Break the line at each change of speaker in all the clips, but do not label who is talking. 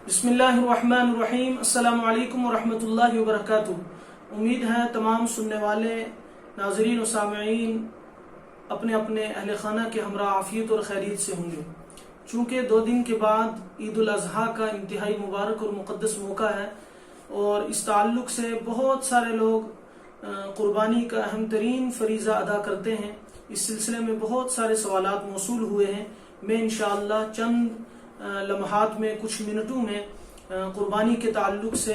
بسم اللہ الرحمن الرحیم۔ السلام علیکم ورحمۃ اللہ وبرکاتہ۔ امید ہے تمام سننے والے ناظرین و سامعین اپنے اپنے اہل خانہ کے ہمراہ عافیت اور خیریت سے ہوں گے۔ چونکہ 2 دن کے بعد عید الاضحیٰ کا انتہائی مبارک اور مقدس موقع ہے، اور اس تعلق سے بہت سارے لوگ قربانی کا اہم ترین فریضہ ادا کرتے ہیں۔ اس سلسلے میں بہت سارے سوالات موصول ہوئے ہیں۔ میں انشاءاللہ چند لمحات میں، کچھ منٹوں میں قربانی کے تعلق سے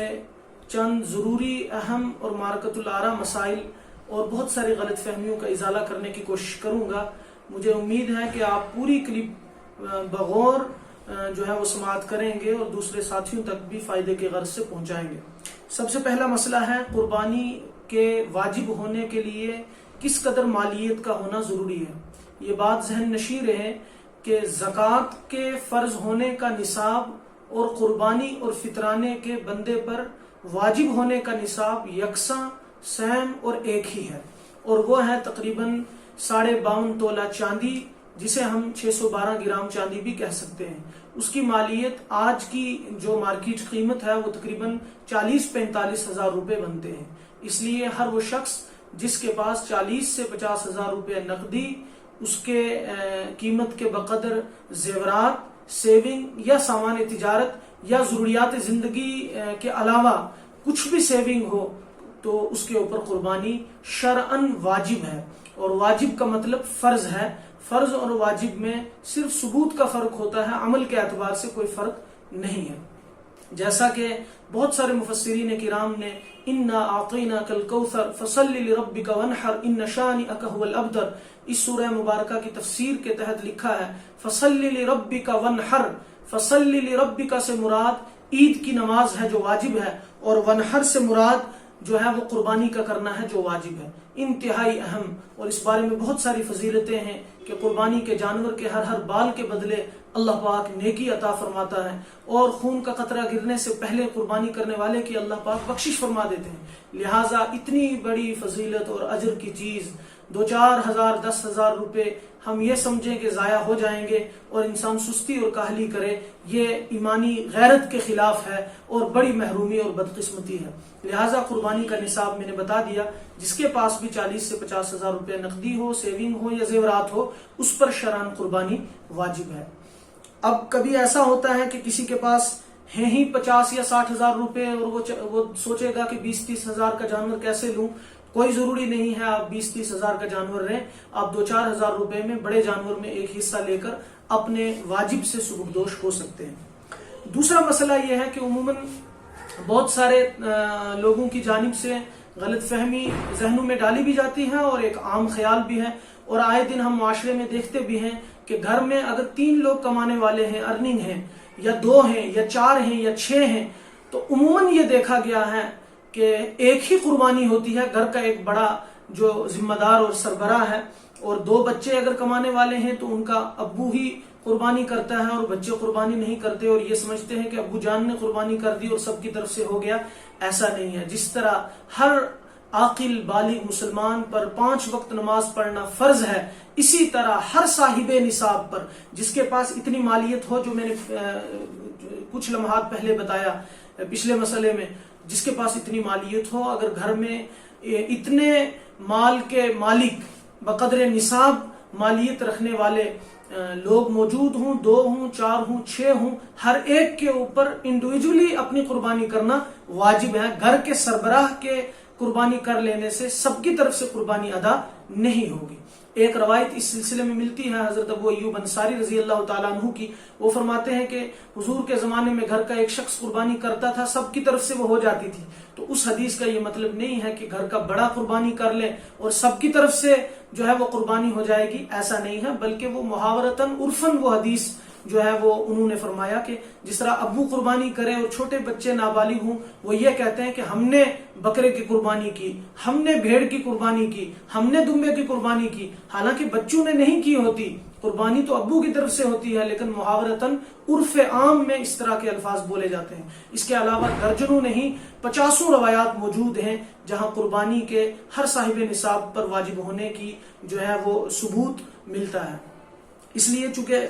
چند ضروری، اہم اور معرکۃ الآراء مسائل اور بہت ساری غلط فہمیوں کا ازالہ کرنے کی کوشش کروں گا۔ مجھے امید ہے کہ آپ پوری کلپ بغور جو ہے وہ سماعت کریں گے اور دوسرے ساتھیوں تک بھی فائدے کے غرض سے پہنچائیں گے۔ سب سے پہلا مسئلہ ہے قربانی کے واجب ہونے کے لیے کس قدر مالیت کا ہونا ضروری ہے۔ یہ بات ذہن نشین رہے کہ زکوٰۃ کے فرض ہونے کا نصاب اور قربانی اور فطرانے کے بندے پر واجب ہونے کا نصاب یکساں، سیم اور ایک ہی ہے، اور وہ ہے تقریباً 52.5 تولہ چاندی، جسے ہم 612 گرام چاندی بھی کہہ سکتے ہیں۔ اس کی مالیت آج کی جو مارکیٹ قیمت ہے وہ تقریباً 40-45 ہزار روپے بنتے ہیں۔ اس لیے ہر وہ شخص جس کے پاس 40 سے 50 ہزار روپے نقدی، اس کے قیمت کے بقدر زیورات، سیونگ یا سامان تجارت یا ضروریات زندگی کے علاوہ کچھ بھی سیونگ ہو، تو اس کے اوپر قربانی شرعاً واجب ہے۔ اور واجب کا مطلب فرض ہے۔ فرض اور واجب میں صرف ثبوت کا فرق ہوتا ہے، عمل کے اعتبار سے کوئی فرق نہیں ہے۔ جیسا کہ بہت سارے مفسرین کرام نے اِنَّا أَعْطَيْنَاكَ الْكَوْثَرَ فَصَلِّ لِرَبِّكَ وَانْحَرْ إِنَّ شَانِئَكَ هُوَ الْأَبْتَرُ، اس سورہ مبارکہ کی تفسیر کے تحت لکھا ہے فَصَلِّ لِرَبِّكَ وَانْحَرْ۔ فَصَلِّ لِرَبِّكَ سے مراد عید کی نماز ہے جو واجب ہے، اور وانحر سے مراد جو ہے وہ قربانی کا کرنا ہے جو واجب ہے۔ انتہائی اہم، اور اس بارے میں بہت ساری فضیلتیں ہیں کہ قربانی کے جانور کے ہر بال کے بدلے اللہ پاک نیکی عطا فرماتا ہے، اور خون کا قطرہ گرنے سے پہلے قربانی کرنے والے کی اللہ پاک بخشش فرما دیتے ہیں۔ لہٰذا اتنی بڑی فضیلت اور اجر کی چیز 2-4 ہزار 10 ہزار روپے ہم یہ سمجھیں کہ ضائع ہو جائیں گے اور انسان سستی اور کاہلی کرے، یہ ایمانی غیرت کے خلاف ہے اور بڑی محرومی اور بدقسمتی ہے۔ لہٰذا قربانی کا نصاب میں نے بتا دیا، جس کے پاس بھی 40 سے 50 ہزار روپے نقدی ہو، سیونگ ہو یا زیورات ہو، اس پر شرعاً قربانی واجب ہے۔ اب کبھی ایسا ہوتا ہے کہ کسی کے پاس ہیں ہی 50 یا 60 ہزار روپے، اور وہ سوچے گا کہ 20-30 ہزار کا جانور کیسے لوں۔ کوئی ضروری نہیں ہے آپ 20-30 ہزار کا جانور لیں، آپ 2-4 ہزار روپے میں بڑے جانور میں ایک حصہ لے کر اپنے واجب سے سبکدوش ہو سکتے ہیں۔ دوسرا مسئلہ یہ ہے کہ عموماً بہت سارے لوگوں کی جانب سے غلط فہمی ذہنوں میں ڈالی بھی جاتی ہے، اور ایک عام خیال بھی ہے، اور آئے دن ہم معاشرے میں دیکھتے بھی ہیں کہ گھر میں اگر 3 لوگ کمانے والے ہیں، ارننگ ہیں، یا 2 ہیں یا 4 ہیں یا 6 ہیں، تو عموماً یہ دیکھا گیا ہے کہ ایک ہی قربانی ہوتی ہے۔ گھر کا ایک بڑا جو ذمہ دار اور سربراہ ہے، اور 2 بچے اگر کمانے والے ہیں تو ان کا ابو ہی قربانی کرتا ہے، اور بچے قربانی نہیں کرتے اور یہ سمجھتے ہیں کہ ابو جان نے قربانی کر دی اور سب کی طرف سے ہو گیا۔ ایسا نہیں ہے۔ جس طرح ہر عاقل بالغ مسلمان پر 5 وقت نماز پڑھنا فرض ہے، اسی طرح ہر صاحب نصاب پر، جس کے پاس اتنی مالیت ہو جو میں نے کچھ لمحات پہلے بتایا پچھلے مسئلے میں، جس کے پاس اتنی مالیت ہو، اگر گھر میں اتنے مال کے مالک بقدر نصاب مالیت رکھنے والے لوگ موجود ہوں، 2 ہوں، 4 ہوں، 6 ہوں، ہر ایک کے اوپر انڈیویجولی اپنی قربانی کرنا واجب ہے۔ گھر کے سربراہ کے قربانی کر لینے سے سب کی طرف سے قربانی ادا نہیں ہوگی۔ ایک روایت اس سلسلے میں ملتی ہے حضرت ابو ایوب انصاری رضی اللہ تعالیٰ عنہ کی۔ وہ فرماتے ہیں کہ حضور کے زمانے میں گھر کا ایک شخص قربانی کرتا تھا، سب کی طرف سے وہ ہو جاتی تھی۔ تو اس حدیث کا یہ مطلب نہیں ہے کہ گھر کا بڑا قربانی کر لے اور سب کی طرف سے جو ہے وہ قربانی ہو جائے گی، ایسا نہیں ہے، بلکہ وہ محاورتاً عرفاً وہ حدیث جو ہے وہ انہوں نے فرمایا کہ جس طرح ابو قربانی کرے اور چھوٹے بچے نابالغ ہوں، وہ یہ کہتے ہیں کہ ہم نے بکرے کی قربانی کی، ہم نے بھیڑ کی قربانی کی، ہم نے دمبے کی قربانی کی، حالانکہ بچوں نے نہیں کی ہوتی، قربانی تو ابو کی طرف سے ہوتی ہے، لیکن محاورتاً عرف عام میں اس طرح کے الفاظ بولے جاتے ہیں۔ اس کے علاوہ درجنوں نہیں 50 روایات موجود ہیں جہاں قربانی کے ہر صاحب نصاب پر واجب ہونے کی جو ہے وہ ثبوت ملتا ہے۔ اس لیے چونکہ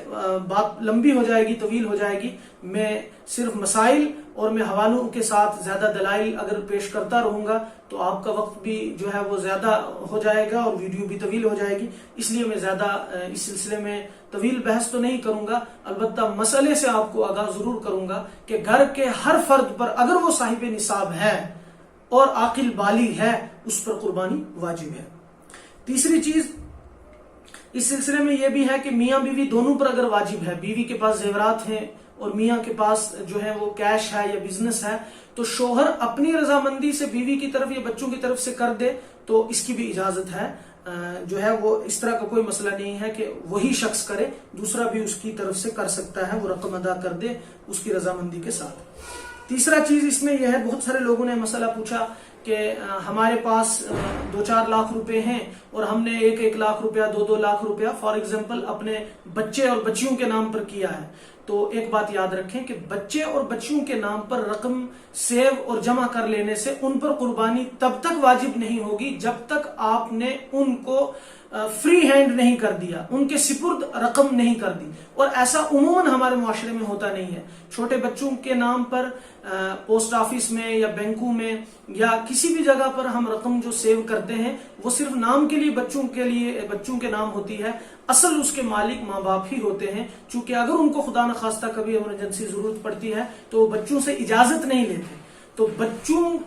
بات لمبی ہو جائے گی، طویل ہو جائے گی، میں صرف مسائل اور میں حوالوں کے ساتھ زیادہ دلائل اگر پیش کرتا رہوں گا تو آپ کا وقت بھی جو ہے وہ زیادہ ہو جائے گا اور ویڈیو بھی طویل ہو جائے گی. اس لیے میں زیادہ اس سلسلے میں طویل بحث تو نہیں کروں گا، البتہ مسئلے سے آپ کو آگاہ ضرور کروں گا کہ گھر کے ہر فرد پر اگر وہ صاحب نصاب ہے اور عاقل بالغ ہے اس پر قربانی واجب ہے. تیسری چیز اس سلسلے میں یہ بھی ہے کہ میاں بیوی دونوں پر اگر واجب ہے، بیوی کے پاس زیورات ہیں اور میاں کے پاس جو ہے وہ کیش ہے یا بزنس ہے، تو شوہر اپنی رضامندی سے بیوی کی طرف یا بچوں کی طرف سے کر دے تو اس کی بھی اجازت ہے. جو ہے وہ اس طرح کا کوئی مسئلہ نہیں ہے کہ وہی شخص کرے، دوسرا بھی اس کی طرف سے کر سکتا ہے، وہ رقم ادا کر دے اس کی رضامندی کے ساتھ. تیسرا چیز اس میں یہ ہے، بہت سارے لوگوں نے مسئلہ پوچھا کہ ہمارے پاس 2-4 لاکھ روپے ہیں اور ہم نے 1 لاکھ روپیہ 2 لاکھ روپیہ فار ایگزامپل اپنے بچے اور بچیوں کے نام پر کیا ہے. تو ایک بات یاد رکھیں کہ بچے اور بچیوں کے نام پر رقم سیو اور جمع کر لینے سے ان پر قربانی تب تک واجب نہیں ہوگی جب تک آپ نے ان کو فری ہینڈ نہیں کر دیا، ان کے سپرد رقم نہیں کر دی. اور ایسا عموماً ہمارے معاشرے میں ہوتا نہیں ہے. چھوٹے بچوں کے نام پر پوسٹ آفس میں یا بینکوں میں یا کسی بھی جگہ پر ہم رقم جو سیو کرتے ہیں وہ صرف نام کے لیے بچوں کے نام ہوتی ہے. اصل اس کے مالک ماں باپ ہی ہوتے ہیں، چونکہ اگر ان کو خدا نخواستہ کبھی ایمرجنسی ضرورت پڑتی ہے تو وہ بچوں سے اجازت نہیں لیتے. تو بچوں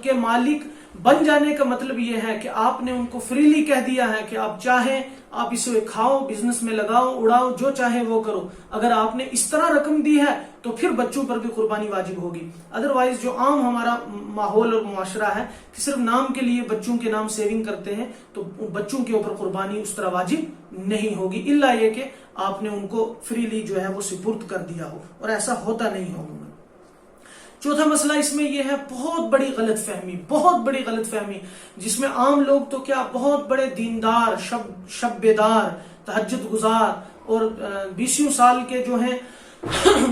کے مالک بن جانے کا مطلب یہ ہے کہ آپ نے ان کو فریلی کہہ دیا ہے کہ آپ چاہیں آپ اسے کھاؤ، بزنس میں لگاؤ، اڑاؤ، جو چاہے وہ کرو. اگر آپ نے اس طرح رقم دی ہے تو پھر بچوں پر بھی قربانی واجب ہوگی. ادروائز جو عام ہمارا ماحول اور معاشرہ ہے کہ صرف نام کے لیے بچوں کے نام سیونگ کرتے ہیں تو بچوں کے اوپر قربانی اس طرح واجب نہیں ہوگی، الا یہ کہ آپ نے ان کو فریلی جو ہے وہ سپرد کر دیا ہو، اور ایسا ہوتا نہیں ہوگا. چوتھا مسئلہ اس میں یہ ہے بہت بڑی غلط فہمی جس میں عام لوگ تو کیا بہت بڑے دیندار، شب بیدار، تہجد گزار اور 20 سال کے جو ہیں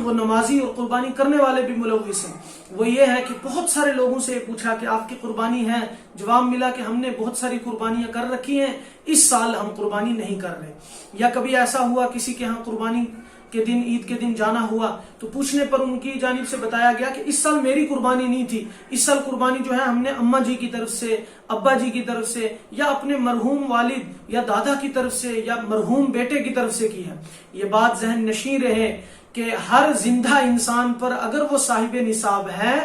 وہ نمازی اور قربانی کرنے والے بھی ملوث ہیں. وہ یہ ہے کہ بہت سارے لوگوں سے پوچھا کہ آپ کی قربانی ہے، جواب ملا کہ ہم نے بہت ساری قربانیاں کر رکھی ہیں، اس سال ہم قربانی نہیں کر رہے. یا کبھی ایسا ہوا کسی کے ہاں قربانی کے دن، عید کے دن جانا ہوا تو پوچھنے پر ان کی جانب سے بتایا گیا کہ اس سال میری قربانی نہیں تھی، اس سال قربانی جو ہے ہم نے اماں جی کی طرف سے، ابا جی کی طرف سے یا اپنے مرحوم والد یا دادا کی طرف سے یا مرحوم بیٹے کی طرف سے کی ہے. یہ بات ذہن نشین رہے کہ ہر زندہ انسان پر اگر وہ صاحب نصاب ہے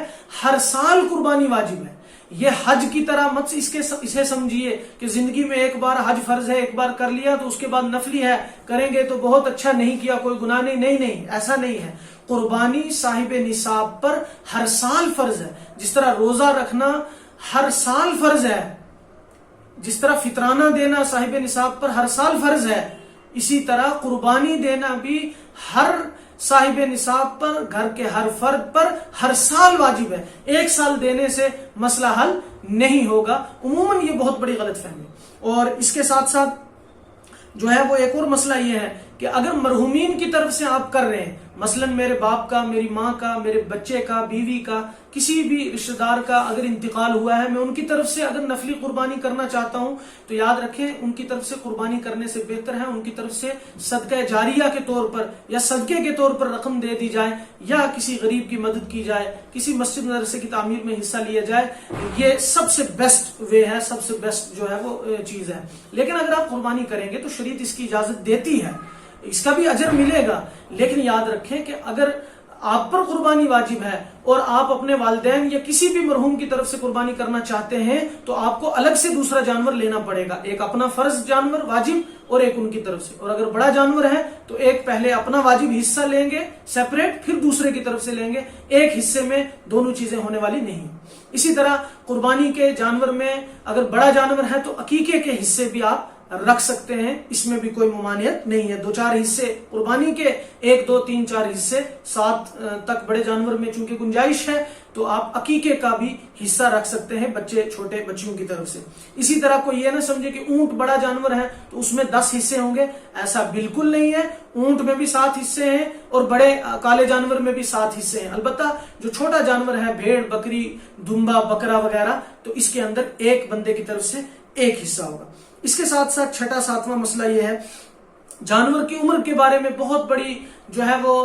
ہر سال قربانی واجب ہے. یہ حج کی طرح مت اسے سمجھیے کہ زندگی میں ایک بار حج فرض ہے، ایک بار کر لیا تو اس کے بعد نفلی ہے، کریں گے تو بہت اچھا، نہیں کیا کوئی گناہ نہیں، ایسا نہیں ہے. قربانی صاحب نصاب پر ہر سال فرض ہے. جس طرح روزہ رکھنا ہر سال فرض ہے، جس طرح فطرانہ دینا صاحب نصاب پر ہر سال فرض ہے، اسی طرح قربانی دینا بھی ہر صاحب نصاب پر، گھر کے ہر فرد پر ہر سال واجب ہے. ایک سال دینے سے مسئلہ حل نہیں ہوگا. عموماً یہ بہت بڑی غلط فہمی. اور اس کے ساتھ ساتھ جو ہے وہ ایک اور مسئلہ یہ ہے کہ اگر مرحومین کی طرف سے آپ کر رہے ہیں، مثلا میرے باپ کا، میری ماں کا، میرے بچے کا، بیوی کا، کسی بھی رشتہ دار کا اگر انتقال ہوا ہے، میں ان کی طرف سے اگر نفلی قربانی کرنا چاہتا ہوں تو یاد رکھیں ان کی طرف سے قربانی کرنے سے بہتر ہے ان کی طرف سے صدقہ جاریہ کے طور پر یا صدقے کے طور پر رقم دے دی جائے یا کسی غریب کی مدد کی جائے، کسی مسجد مدرسے کی تعمیر میں حصہ لیا جائے. یہ سب سے بیسٹ وے ہے، سب سے بیسٹ جو ہے وہ چیز ہے. لیکن اگر آپ قربانی کریں گے تو شریعت اس کی اجازت دیتی ہے، اس کا بھی اجر ملے گا. لیکن یاد رکھیں کہ اگر آپ پر قربانی واجب ہے اور آپ اپنے والدین یا کسی بھی مرحوم کی طرف سے قربانی کرنا چاہتے ہیں تو آپ کو الگ سے دوسرا جانور لینا پڑے گا. ایک اپنا فرض جانور واجب اور ایک ان کی طرف سے. اور اگر بڑا جانور ہے تو ایک پہلے اپنا واجب حصہ لیں گے سیپریٹ، پھر دوسرے کی طرف سے لیں گے. ایک حصے میں دونوں چیزیں ہونے والی نہیں. اسی طرح قربانی کے جانور میں اگر بڑا جانور ہے تو عقیقے کے حصے بھی آپ رکھ سکتے ہیں، اس میں بھی کوئی ممانعت نہیں ہے. 2-4 حصے قربانی کے، 1 2 3 4 حصے 7 تک بڑے جانور میں چونکہ گنجائش ہے تو آپ عقیقے کا بھی حصہ رکھ سکتے ہیں بچے، چھوٹے بچیوں کی طرف سے. اسی طرح کوئی یہ نہ سمجھے کہ اونٹ بڑا جانور ہے تو اس میں 10 حصے ہوں گے، ایسا بالکل نہیں ہے. اونٹ میں بھی 7 حصے ہیں اور بڑے کالے جانور میں بھی 7 حصے ہیں. البتہ جو چھوٹا جانور ہے، بھیڑ، بکری، دمبا، بکرا وغیرہ، تو اس کے اندر ایک بندے کی طرف سے ایک حصہ ہوگا. اس کے ساتھ ساتھ 6واں مسئلہ یہ ہے جانور کی عمر کے بارے میں بہت بڑی جو ہے وہ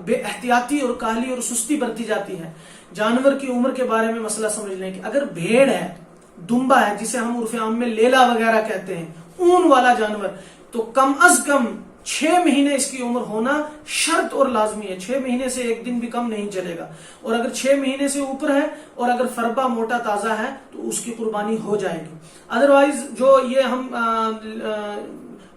بے احتیاطی اور کاہلی اور سستی برتی جاتی ہے. جانور کی عمر کے بارے میں مسئلہ سمجھ لیں کہ اگر بھیڑ ہے، دمبا ہے جسے ہم عرف عام میں لیلا وغیرہ کہتے ہیں، اون والا جانور، تو کم از کم 6 مہینے اس کی عمر ہونا شرط اور لازمی ہے. 6 مہینے سے ایک دن بھی کم نہیں چلے گا. اور اگر 6 مہینے سے اوپر ہے اور اگر فربا موٹا تازہ ہے تو اس کی قربانی ہو جائے گی. ادروائز جو یہ ہم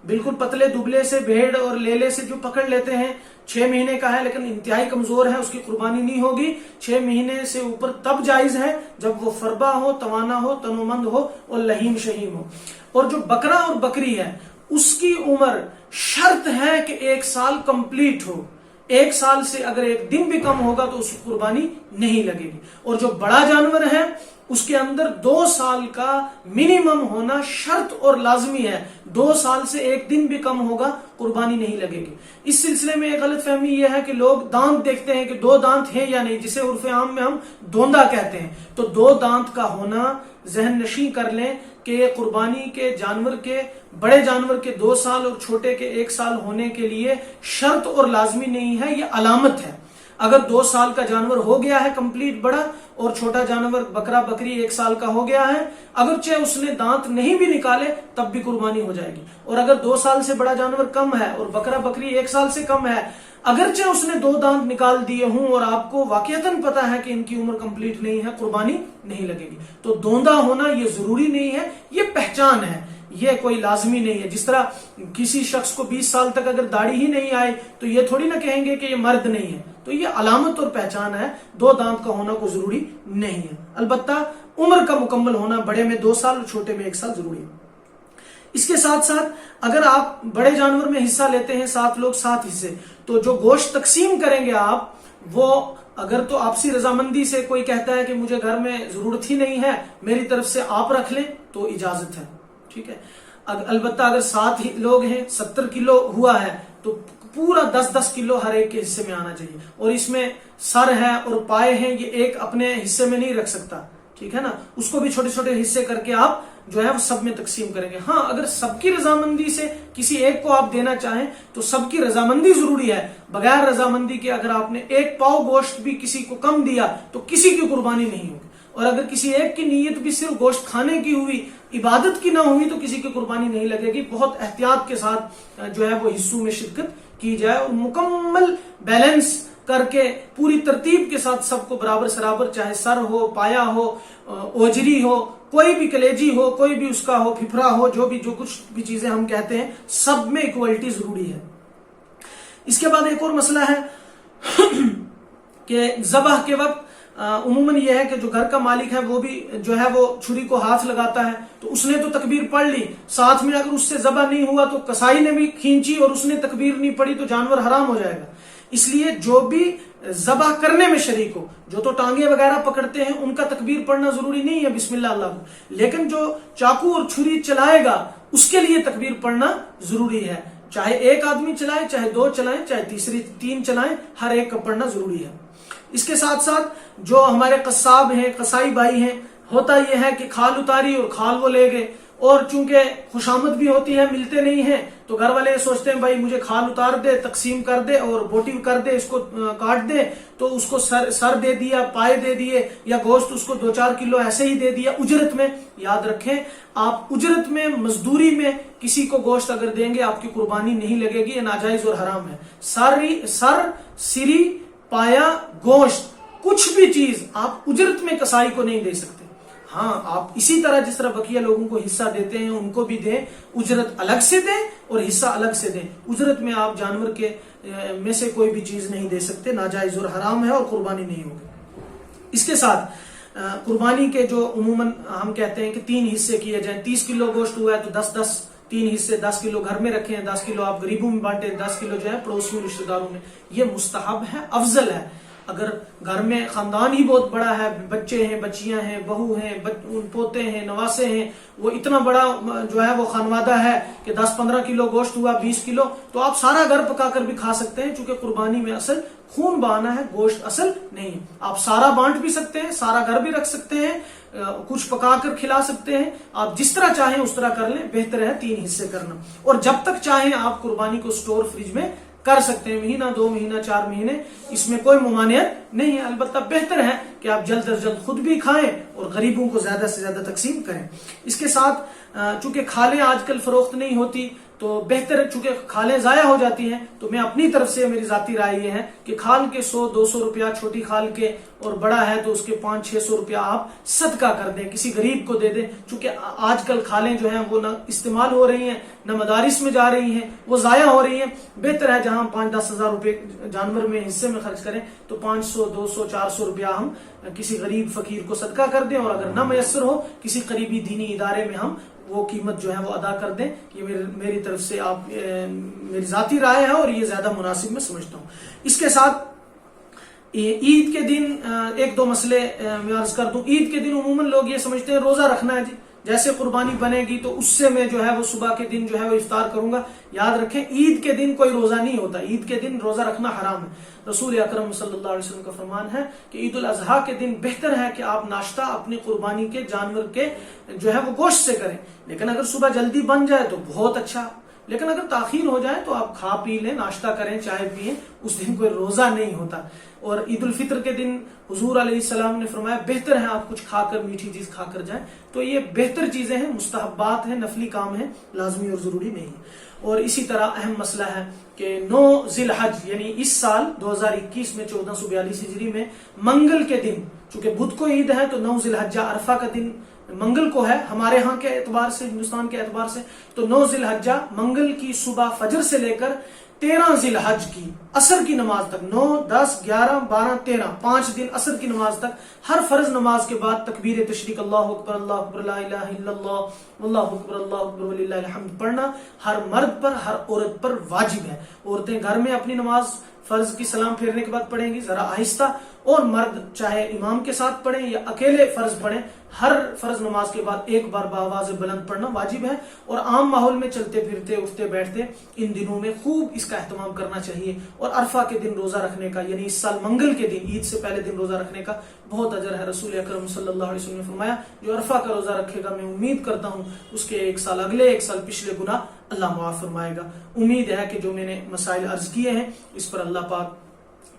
بالکل پتلے دبلے سے بھیڑ اور لیلے سے جو پکڑ لیتے ہیں 6 مہینے کا ہے لیکن انتہائی کمزور ہے، اس کی قربانی نہیں ہوگی. 6 مہینے سے اوپر تب جائز ہے جب وہ فربا ہو، توانا ہو، تنومند ہو اور لہیم شہیم ہو. اور جو بکرا اور بکری ہے اس کی عمر شرط ہے کہ 1 سال کمپلیٹ ہو. 1 سال سے اگر ایک دن بھی کم ہوگا تو اس کی قربانی نہیں لگے گی. اور جو بڑا جانور ہے اس کے اندر 2 سال کا منیمم ہونا شرط اور لازمی ہے. 2 سال سے ایک دن بھی کم ہوگا قربانی نہیں لگے گی. اس سلسلے میں ایک غلط فہمی یہ ہے کہ لوگ دانت دیکھتے ہیں کہ 2 دانت ہیں یا نہیں، جسے عرف عام میں ہم دوندا کہتے ہیں. تو 2 دانت کا ہونا ذہن نشین کر لیں کہ قربانی کے جانور کے، بڑے جانور کے 2 سال اور چھوٹے کے 1 سال ہونے کے لیے شرط اور لازمی نہیں ہے، یہ علامت ہے. اگر 2 سال کا جانور ہو گیا ہے کمپلیٹ بڑا اور چھوٹا جانور بکرا بکری 1 سال کا ہو گیا ہے، اگرچہ اس نے دانت نہیں بھی نکالے تب بھی قربانی ہو جائے گی. اور اگر 2 سال سے بڑا جانور کم ہے اور بکرا بکری 1 سال سے کم ہے، اگرچہ اس نے 2 دانت نکال دیے ہوں اور آپ کو واقعتاً پتا ہے کہ ان کی عمر کمپلیٹ نہیں ہے، قربانی نہیں لگے گی. تو دوندا ہونا یہ ضروری نہیں ہے، یہ پہچان ہے، یہ کوئی لازمی نہیں ہے. جس طرح کسی شخص کو 20 سال تک اگر داڑھی ہی نہیں آئے تو یہ تھوڑی نہ کہیں گے کہ یہ مرد نہیں ہے. تو یہ علامت اور پہچان ہے، 2 دانت کا ہونا کوئی ضروری نہیں ہے. البتہ عمر کا مکمل ہونا بڑے میں 2 سال اور چھوٹے میں 1 سال ضروری ہے. اس کے ساتھ ساتھ اگر آپ بڑے جانور میں حصہ لیتے ہیں 7 لوگ 7 حصے، تو جو گوشت تقسیم کریں گے آپ، وہ اگر تو آپسی رضامندی سے کوئی کہتا ہے کہ مجھے گھر میں ضرورت ہی نہیں ہے، میری طرف سے آپ رکھ لیں تو اجازت ہے، ٹھیک ہے. البتہ اگر 7 لوگ ہیں، 70 کلو ہوا ہے تو پورا 10-10 کلو ہر ایک کے حصے میں آنا چاہیے. اور اس میں سر ہے اور پائے ہیں، یہ ایک اپنے حصے میں نہیں رکھ سکتا، ٹھیک ہے نا. اس کو بھی چھوٹے چھوٹے حصے کر کے آپ جو ہے وہ سب میں تقسیم کریں گے. ہاں اگر سب کی رضامندی سے کسی ایک کو آپ دینا چاہیں تو سب کی رضامندی ضروری ہے. بغیر رضامندی کے اگر آپ نے 1 پاؤ گوشت بھی کسی کو کم دیا تو کسی کی قربانی نہیں ہوگی. اور اگر کسی ایک کی نیت بھی صرف گوشت کھانے کی ہوئی، عبادت کی نہ ہوئی، تو کسی کی قربانی نہیں لگے گی. بہت احتیاط کے ساتھ جو ہے وہ حصوں میں شرکت کی جائے اور مکمل بیلنس کر کے پوری ترتیب کے ساتھ سب کو برابر سرابر، چاہے سر ہو، پایا ہو، اوجری ہو، کوئی بھی کلیجی ہو، کوئی بھی اس کا ہو، پھپھرا ہو، جو کچھ بھی چیزیں ہم کہتے ہیں، سب میں ایکوالٹی ضروری ہے. اس کے بعد ایک اور مسئلہ ہے کہ ذبح کے وقت عموماً یہ ہے کہ جو گھر کا مالک ہے وہ بھی جو ہے وہ چھری کو ہاتھ لگاتا ہے. تو اس نے تو تکبیر پڑھ لی، ساتھ میں اگر اس سے ذبح نہیں ہوا تو کسائی نے بھی کھینچی اور اس نے تکبیر نہیں پڑھی تو جانور حرام ہو جائے گا. اس لیے جو بھی ذبح کرنے میں شریک ہو، جو تو ٹانگیں وغیرہ پکڑتے ہیں ان کا تکبیر پڑھنا ضروری نہیں ہے بسم اللہ اللہ کو، لیکن جو چاقو اور چھری چلائے گا اس کے لیے تکبیر پڑھنا ضروری ہے. چاہے ایک آدمی چلائے، چاہے 2 چلائیں، چاہے 3 چلائیں، ہر ایک کا پڑھنا ضروری ہے. اس کے ساتھ ساتھ جو ہمارے قصاب ہیں، قصائی بھائی ہیں، ہوتا یہ ہے کہ کھال اتاری اور کھال وہ لے گئے، اور چونکہ خوشامد بھی ہوتی ہے، ملتے نہیں ہیں، تو گھر والے سوچتے ہیں بھائی مجھے کھال اتار دے، تقسیم کر دے اور بوٹی کر دے، اس کو کاٹ دے. تو اس کو سر دے دیا، پائے دے دیے، یا گوشت اس کو 2-4 کلو ایسے ہی دے دیا اجرت میں. یاد رکھیں آپ اجرت میں، مزدوری میں کسی کو گوشت اگر دیں گے آپ کی قربانی نہیں لگے گی، یہ ناجائز اور حرام ہے. سر، سری، پایا، گوشت، کچھ بھی چیز آپ اجرت میں کسائی کو نہیں دے سکتے. ہاں آپ اسی طرح جس طرح بقیہ لوگوں کو حصہ دیتے ہیں ان کو بھی دیں، اجرت الگ سے دیں اور حصہ الگ سے دیں. اجرت میں آپ جانور کے میں سے کوئی بھی چیز نہیں دے سکتے، ناجائز اور حرام ہے اور قربانی نہیں ہوگی. اس کے ساتھ قربانی کے جو عموماً ہم کہتے ہیں کہ 3 حصے کیے جائیں. 30 کلو گوشت ہوا ہے تو 10-10 3 حصے، 10 کلو گھر میں رکھیں، 10 کلو آپ غریبوں میں بانٹیں، 10 کلو جو ہے پڑوسیوں رشتہ داروں میں. یہ مستحب ہے، افضل ہے. اگر گھر میں خاندان ہی بہت بڑا ہے، بچے ہیں، بچیاں ہیں، بہو ہیں، پوتے ہیں، نواسے ہیں، وہ اتنا بڑا جو ہے وہ خانوادہ ہے کہ 10-15 کلو گوشت ہوا، 20 کلو، تو آپ سارا گھر پکا کر بھی کھا سکتے ہیں، چونکہ قربانی میں اصل خون بہانا ہے، گوشت اصل نہیں۔ آپ سارا بانٹ بھی سکتے ہیں، سارا گھر بھی رکھ سکتے ہیں، کچھ پکا کر کھلا سکتے ہیں، آپ جس طرح چاہیں اس طرح کر لیں، بہتر ہے 3 حصے کرنا۔ اور جب تک چاہیں آپ قربانی کو سٹور فریج میں کر سکتے ہیں، مہینہ، 2 مہینہ، 4 مہینے، اس میں کوئی ممانعت نہیں ہے۔ البتہ بہتر ہے کہ آپ جلد از جلد خود بھی کھائیں اور غریبوں کو زیادہ سے زیادہ تقسیم کریں۔ اس کے ساتھ چونکہ کھالیں آج کل فروخت نہیں ہوتی، تو بہتر ہے، چونکہ کھالیں ضائع ہو جاتی ہیں، تو میں اپنی طرف سے میری ذاتی رائے یہ ہے کہ کھال کے 100-200 روپیہ چھوٹی کھال کے، اور بڑا ہے تو اس کے 500-600 روپیہ آپ صدقہ کر دیں، کسی غریب کو دے دیں، چونکہ آج کل کھالیں جو ہیں وہ نہ استعمال ہو رہی ہیں، نہ مدارس میں جا رہی ہیں، وہ ضائع ہو رہی ہیں۔ بہتر ہے جہاں 5-10 ہزار روپے جانور میں حصے میں خرچ کریں، تو 500-200-400 روپیہ ہم کسی غریب فقیر کو صدقہ کر دیں، اور اگر نہ میسر ہو کسی قریبی دینی ادارے میں ہم وہ قیمت جو ہے وہ ادا کر دیں۔ یہ میری طرف سے میری ذاتی رائے ہے، اور یہ زیادہ مناسب میں سمجھتا ہوں۔ اس کے ساتھ عید کے دن 1-2 مسئلے میں عرض کر دوں۔ عید کے دن عموماً لوگ یہ سمجھتے ہیں روزہ رکھنا ہے، جی جیسے قربانی بنے گی تو اس سے میں جو ہے وہ صبح کے دن جو ہے وہ افطار کروں گا۔ یاد رکھیں عید کے دن کوئی روزہ نہیں ہوتا، عید کے دن روزہ رکھنا حرام ہے۔ رسول اکرم صلی اللہ علیہ وسلم کا فرمان ہے کہ عید الاضحیٰ کے دن بہتر ہے کہ آپ ناشتہ اپنی قربانی کے جانور کے جو ہے وہ گوشت سے کریں، لیکن اگر صبح جلدی بن جائے تو بہت اچھا، لیکن اگر تاخیر ہو جائے تو آپ کھا پی لیں، ناشتہ کریں، چائے پئیں، اس دن کوئی روزہ نہیں ہوتا۔ اور عید الفطر کے دن حضور علیہ السلام نے فرمایا بہتر ہے آپ کچھ کھا کر، میٹھی چیز کھا کر جائیں۔ تو یہ بہتر چیزیں ہیں، مستحبات ہیں، نفلی کام ہیں، لازمی اور ضروری نہیں۔ اور اسی طرح اہم مسئلہ ہے کہ 9 ذی الحج یعنی اس سال 2021 میں 1442 ہجری میں منگل کے دن، چونکہ بدھ کو عید ہے تو 9 ذی الحجہ عرفہ کا دن منگل کو ہے ہمارے ہاں کے اعتبار سے، ہندوستان کے اعتبار سے، تو 9 ذی الحجہ منگل کی صبح فجر سے لے کر 13 ذی الحج کی عصر کی نماز تک، 9، 10، 11، 12، 13، 5 دن عصر کی نماز تک، ہر فرض نماز کے بعد تکبیر تشریق اللہ اکبر اللہ اکبر لا الہ الا اللہ واللہ اکبر اللہ اکبر وللہ الحمد پڑھنا ہر مرد پر، ہر عورت پر واجب ہے۔ عورتیں گھر میں اپنی نماز فرض کی سلام پھیرنے کے بعد پڑھیں گی ذرا آہستہ، اور مرد چاہے امام کے ساتھ پڑھیں یا اکیلے فرض پڑھیں، ہر فرض نماز کے بعد ایک بار بآواز بلند پڑھنا واجب ہے۔ اور عام ماحول میں چلتے پھرتے، اٹھتے بیٹھتے ان دنوں میں خوب اس کا اہتمام کرنا چاہیے۔ اور عرفہ کے دن روزہ رکھنے کا، یعنی اس سال منگل کے دن، عید سے پہلے دن روزہ رکھنے کا بہت اجر ہے۔ رسول اکرم صلی اللہ علیہ وسلم نے فرمایا جو عرفہ کا روزہ رکھے گا، میں امید کرتا ہوں اس کے 1 سال اگلے، 1 سال پچھلے گناہ اللہ معاف فرمائے گا۔ امید ہے کہ جو میں نے مسائل عرض کیے ہیں اس پر اللہ پاک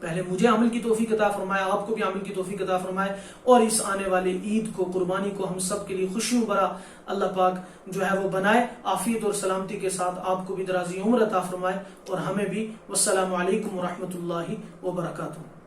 پہلے مجھے عمل کی توفیق عطا فرمائے، آپ کو بھی عمل کی توفیق عطا فرمائے، اور اس آنے والے عید کو، قربانی کو ہم سب کے لیے خوشیوں بھرا اللہ پاک جو ہے وہ بنائے، عافیت اور سلامتی کے ساتھ آپ کو بھی درازی عمر عطا فرمائے اور ہمیں بھی۔ والسلام علیکم ورحمۃ اللہ وبرکاتہ۔